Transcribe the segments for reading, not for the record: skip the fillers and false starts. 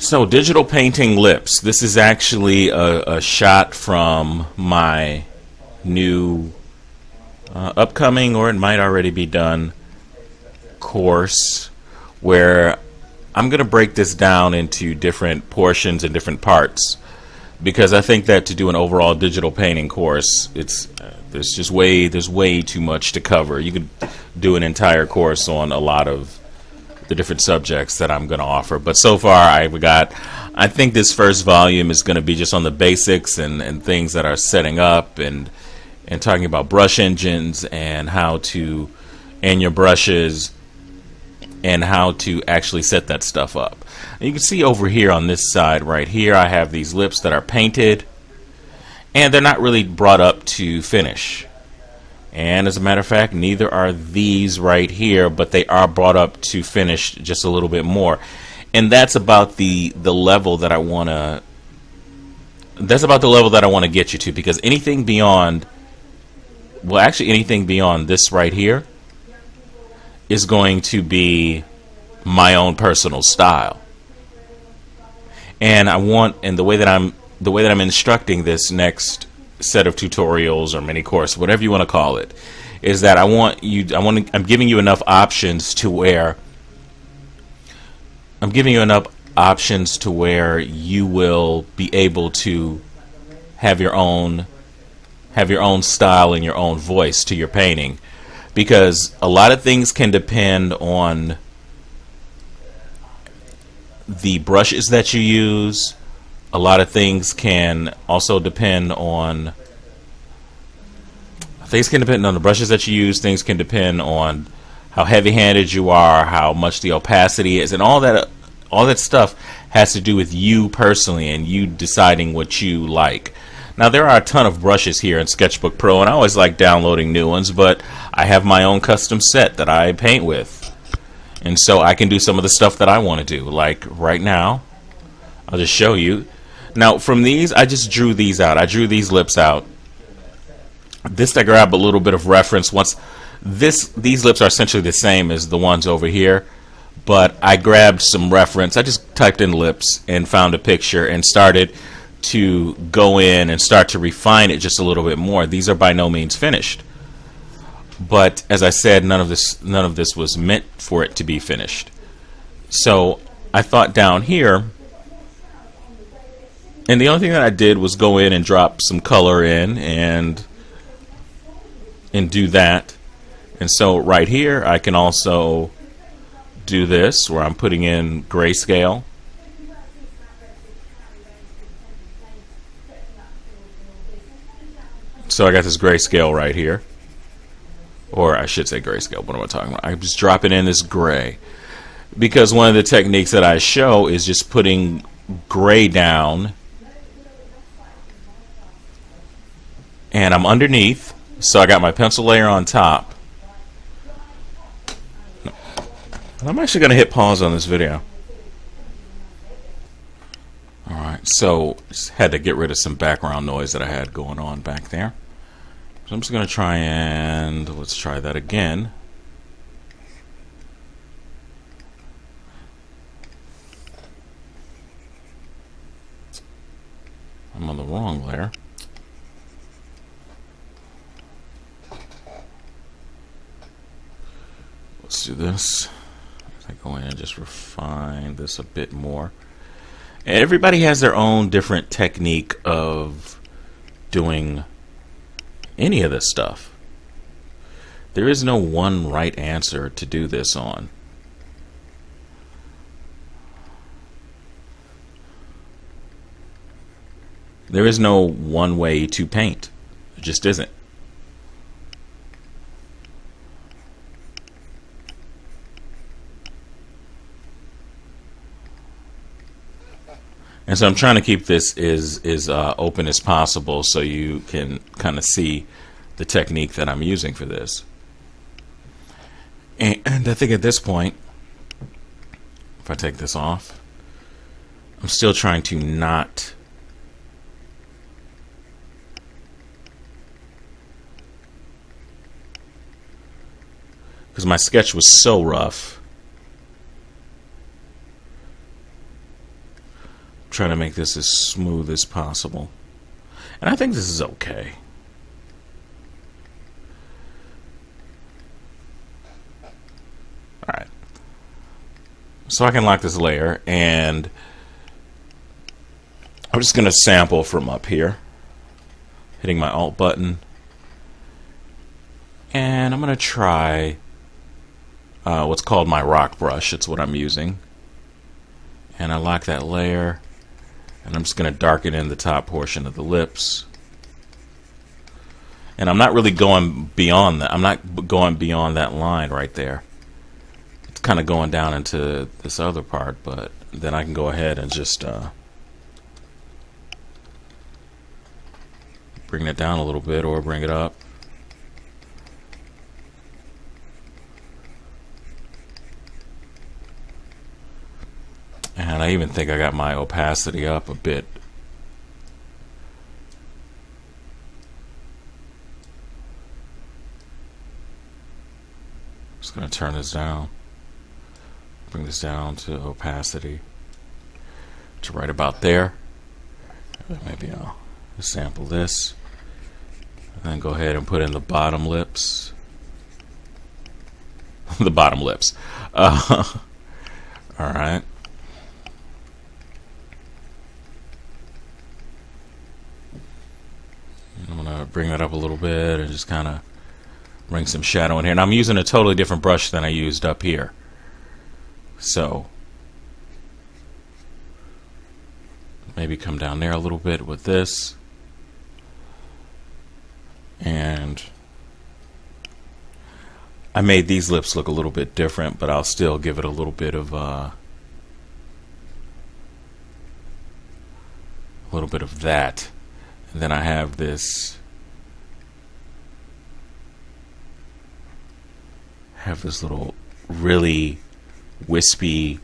So, digital painting lips. This is actually a shot from my new upcoming, or it might already be done, course, where I'm going to break this down into different portions and different parts, because I think that to do an overall digital painting course, there's way too much to cover. You could do an entire course on a lot of the different subjects that I'm going to offer, but so far I think this first volume is going to be just on the basics and things that are setting up and talking about brush engines and your brushes and how to actually set that stuff up. And you can see over here on this side right here, I have these lips that are painted and they're not really brought up to finish. And as a matter of fact, neither are these right here, but they are brought up to finish just a little bit more. And that's about the level that I want to get you to, because anything beyond this right here is going to be my own personal style. And the way that I'm instructing this next set of tutorials or mini course, whatever you want to call it, is that I'm giving you enough options to where you will be able to have your own style and your own voice to your painting, because a lot of things can depend on the brushes that you use. A lot of things can also depend on the brushes that you use. Things can depend on how heavy-handed you are, how much the opacity is, and all that stuff has to do with you personally and you deciding what you like. Now, there are a ton of brushes here in Sketchbook Pro, and I always like downloading new ones, but I have my own custom set that I paint with. And so I can do some of the stuff that I want to do. Like right now, I'll just show you. Now, from these, I just drew these out. I drew these lips out. This, I grab a little bit of reference. These lips are essentially the same as the ones over here, but I grabbed some reference. I just typed in lips and found a picture and started to go in and start to refine it just a little bit more. These are by no means finished, but as I said, none of this was meant for it to be finished. So I thought down here, and the only thing that I did was go in and drop some color in and do that. And so right here I can also do this, where I'm putting in grayscale. So I got this grayscale right here, or I should say grayscale. What am I talking about? I'm just dropping in this gray, because one of the techniques that I show is just putting gray down, and I'm underneath, so I got my pencil layer on top. I'm actually going to hit pause on this video. Alright, so just had to get rid of some background noise that I had going on back there. So I'm just going to try and let's try that again. I'm on the wrong layer. Let's do this. I go in and just refine this a bit more. Everybody has their own different technique of doing any of this stuff. There is no one right answer to do this on. There is no one way to paint. It just isn't. And so I'm trying to keep this as open as possible so you can kind of see the technique that I'm using for this. And I think at this point, if I take this off, I'm still trying to not because my sketch was so rough. trying to make this as smooth as possible. And I think this is okay. Alright. So I can lock this layer, and I'm just going to sample from up here, hitting my Alt button, and I'm going to try what's called my rock brush. It's what I'm using. And I lock that layer, and I'm just going to darken in the top portion of the lips. And I'm not really going beyond that. I'm not going beyond that line right there. It's kind of going down into this other part, but then I can go ahead and just bring it down a little bit or bring it up. And I even think I got my opacity up a bit. Just going to turn this down. Bring this down to opacity to right about there. Maybe I'll sample this. And then go ahead and put in the bottom lips. The bottom lips. Alright. I'm going to bring that up a little bit and just kind of bring some shadow in here. And I'm using a totally different brush than I used up here. So maybe come down there a little bit with this. And I made these lips look a little bit different, but I'll still give it a little bit of that. And then I have this little really wispy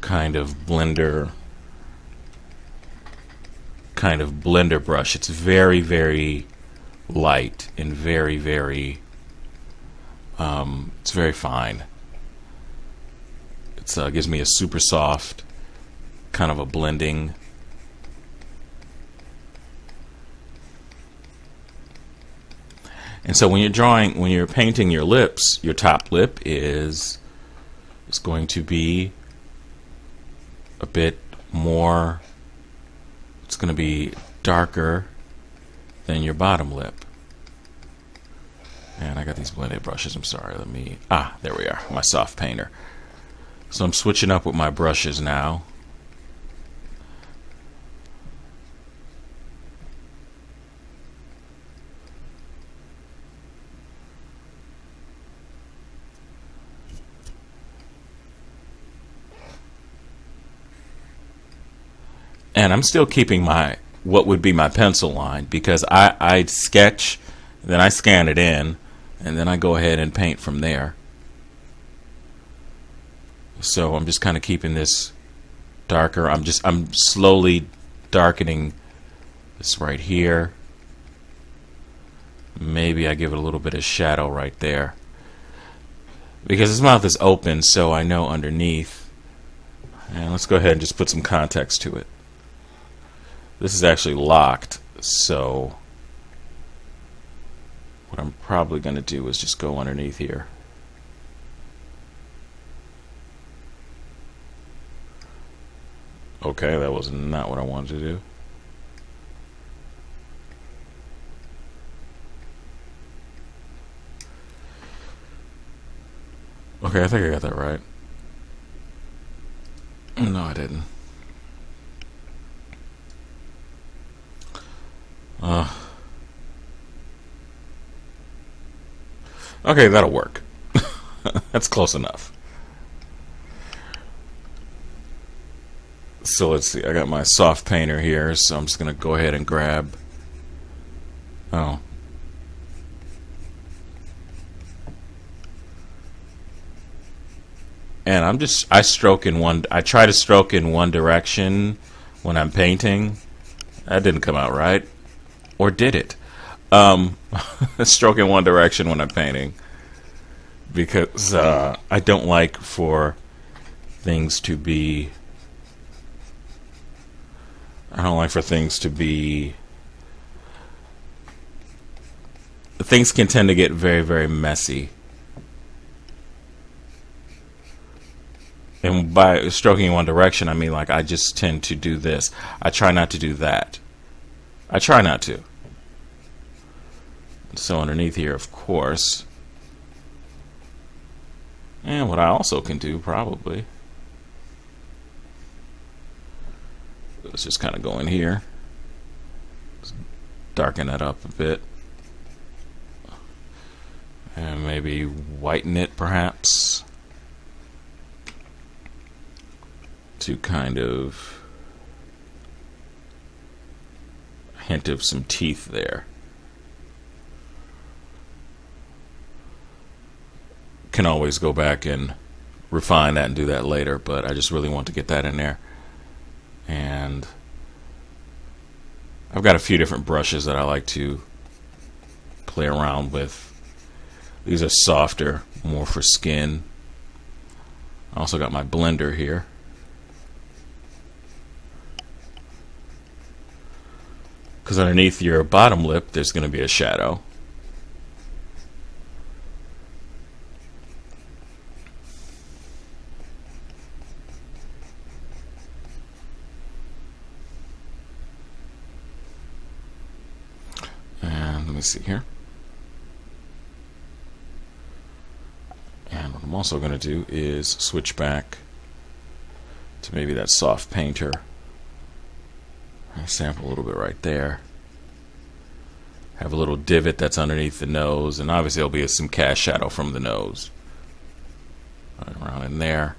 kind of blender brush. It's very, very light and very, very it's very fine. It's gives me a super soft kind of a blending. And so when you're painting your lips, your top lip is going to be a bit more, it's going to be darker than your bottom lip. And I got these blended brushes, I'm sorry, there we are, my soft painter. So I'm switching up with my brushes now. And I'm still keeping what would be my pencil line, because I sketch, then I scan it in, and then I go ahead and paint from there. So I'm just kind of keeping this darker. I'm slowly darkening this right here. Maybe I give it a little bit of shadow right there, because his mouth is open, so I know underneath. And let's go ahead and just put some context to it. This is actually locked, so what I'm probably going to do is just go underneath here. Okay, that was not what I wanted to do. Okay, I think I got that right. No, I didn't. Okay, that'll work. That's close enough. So let's see, I got my soft painter here, so I'm just going to go ahead and grab... Oh. And I try to stroke in one direction when I'm painting. That didn't come out right. Or did it? Stroke in one direction when I'm painting, because I don't like for things to be, I don't like for things to be, things can tend to get very, very messy. And by stroking in one direction, I mean like I just tend to do this. I try not to do that. I try not to. So underneath here, of course. And what I also can do, probably, let's just kind of go in here. Let's darken that up a bit. And maybe whiten it, perhaps, to kind of hint of some teeth there. Can always go back and refine that and do that later, but I just really want to get that in there. And I've got a few different brushes that I like to play around with. These are softer, more for skin. I also got my blender here. Because underneath your bottom lip, there's going to be a shadow. And let me see here. And what I'm also going to do is switch back to maybe that soft painter. I sample a little bit right there. Have a little divot that's underneath the nose, and obviously there'll be some cast shadow from the nose. Right around in there.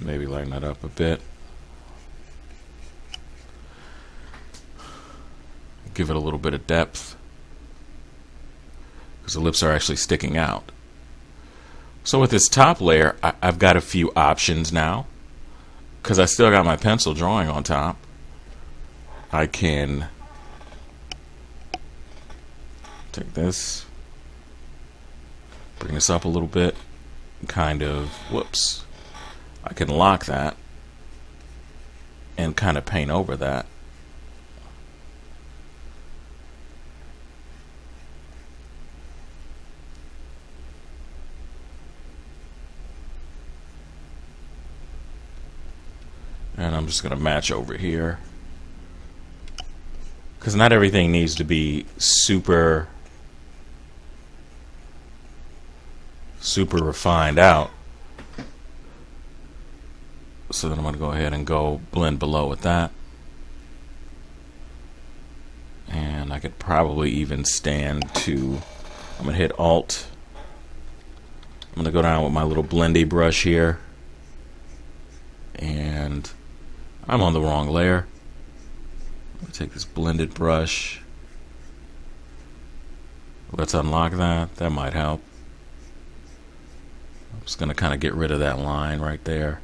Maybe lighten that up a bit. Give it a little bit of depth, because the lips are actually sticking out. So with this top layer, I've got a few options now, because I still got my pencil drawing on top. I can take this, bring this up a little bit, kind of, whoops, I can lock that and kind of paint over that. And I'm just going to match over here, because not everything needs to be super refined out. So then I'm going to go ahead and go blend below with that. And I could probably even stand to, I'm going to hit Alt. I'm going to go down with my little blendy brush here. And I'm on the wrong layer. I'm going to take this blended brush. Let's unlock that. That might help. I'm just going to kind of get rid of that line right there.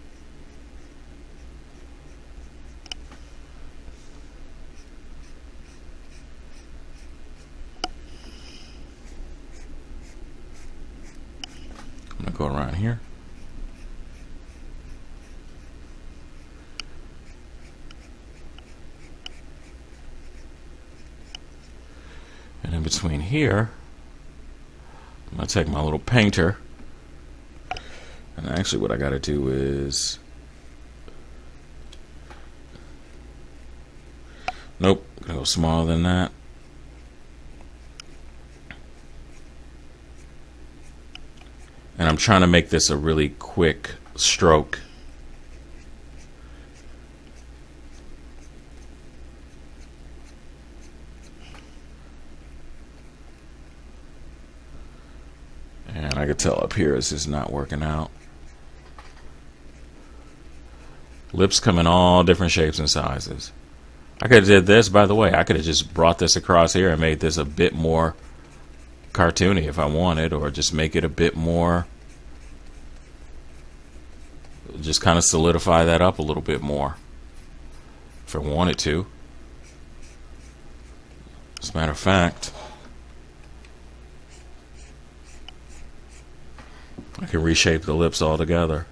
I'm going to go around here. And in between here, I'm going to take my little painter, and actually what I got to do is, nope, I'm going to go smaller than that. And I'm trying to make this a really quick stroke. And I could tell up here it's just not working out. Lips come in all different shapes and sizes. I could have did this, by the way. I could have just brought this across here and made this a bit more cartoony if I wanted, or just make it a bit more, just kind of solidify that up a little bit more if I wanted to. As a matter of fact, I can reshape the lips altogether.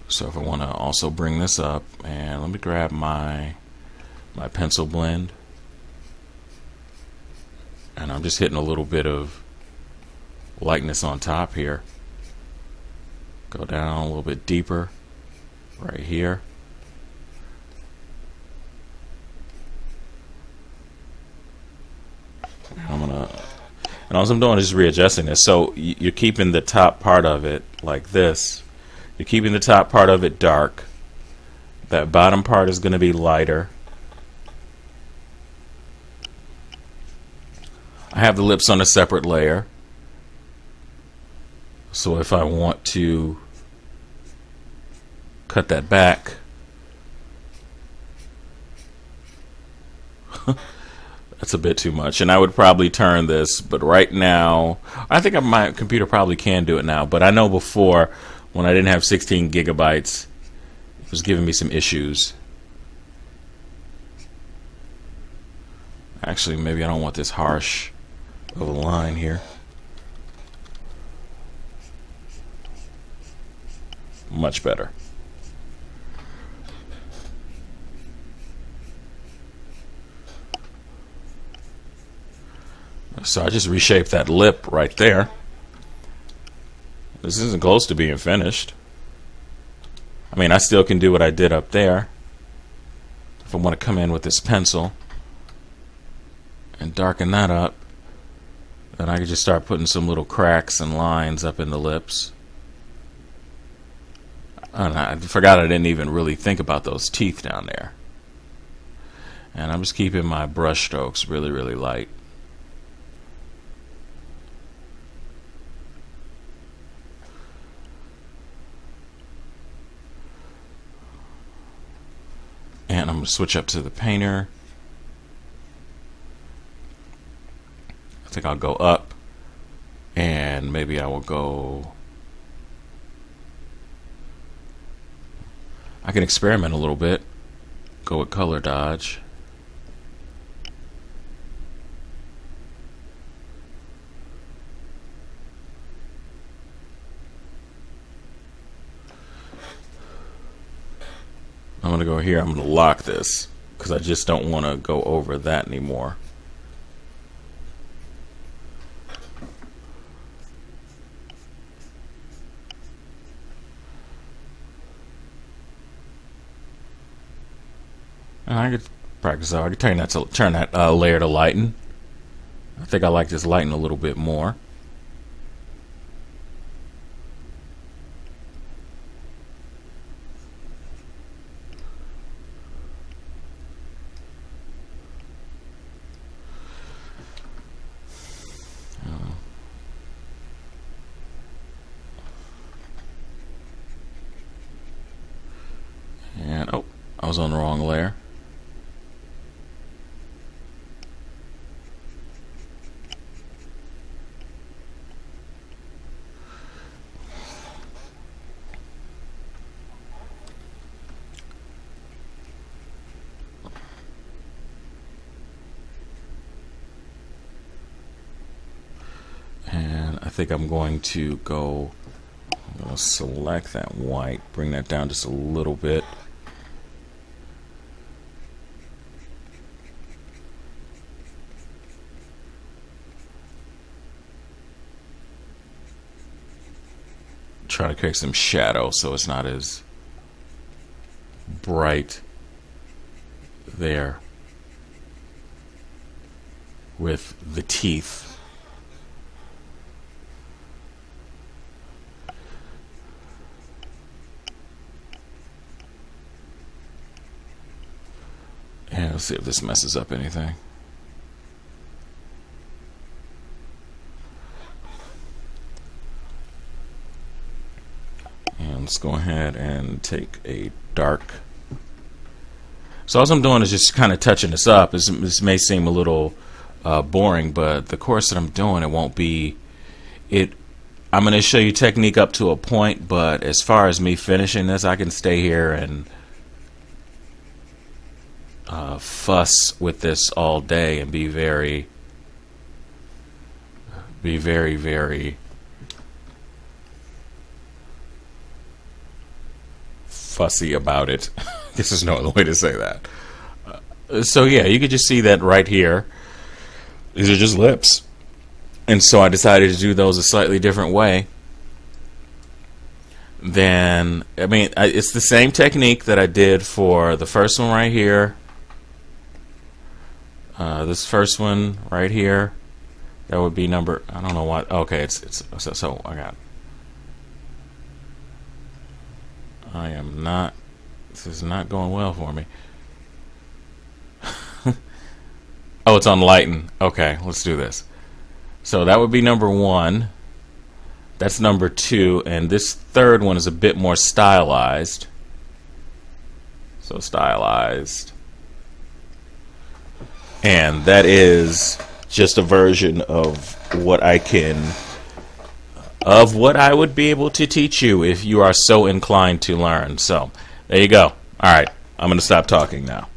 So if I want to also bring this up, and let me grab my pencil blend, and I'm just hitting a little bit of lightness on top here. Go down a little bit deeper right here. And all I'm doing is just readjusting this. So you're keeping the top part of it like this. You're keeping the top part of it dark. That bottom part is going to be lighter. I have the lips on a separate layer. So if I want to cut that back, that's a bit too much, and I would probably turn this, but right now I think my computer probably can do it now, but I know before, when I didn't have 16 gigabytes, it was giving me some issues. Actually, maybe I don't want this harsh of a line here. Much better. So I just reshaped that lip right there. This isn't close to being finished. I mean, I still can do what I did up there. If I want to come in with this pencil and darken that up, then I can just start putting some little cracks and lines up in the lips. And I forgot I didn't even really think about those teeth down there. And I'm just keeping my brush strokes really, really light. And I'm going to switch up to the painter. I think I'll go up, and maybe I will go... I can experiment a little bit. Go with color dodge. I'm going to go here. I'm going to lock this because I just don't want to go over that anymore. And I could practice out. I could turn that layer to lighten. I think I like this lighten a little bit more. And oh, I was on the wrong layer. And I think I'm going to go, I'm going to select that white, bring that down just a little bit. Try to create some shadow so it's not as bright there with the teeth. And let's see if this messes up anything. And let's go ahead and take a dark. So all I'm doing is just kind of touching this up. This may seem a little boring, but the course that I'm doing, it won't be. I'm going to show you technique up to a point, but as far as me finishing this, I can stay here and fuss with this all day and be very, very fussy about it. This is no other way to say that. So yeah, you could just see that right here. These are just lips. And so I decided to do those a slightly different way. Then, I mean, it's the same technique that I did for the first one right here. This first one right here. That would be number, I don't know what, okay, so I am not, this is not going well for me. Oh, it's on lighten. Okay, let's do this. So that would be number 1. That's number 2, and this third one is a bit more stylized. So stylized. And that is just a version of what I would be able to teach you if you are so inclined to learn. So there you go. All right, I'm going to stop talking now.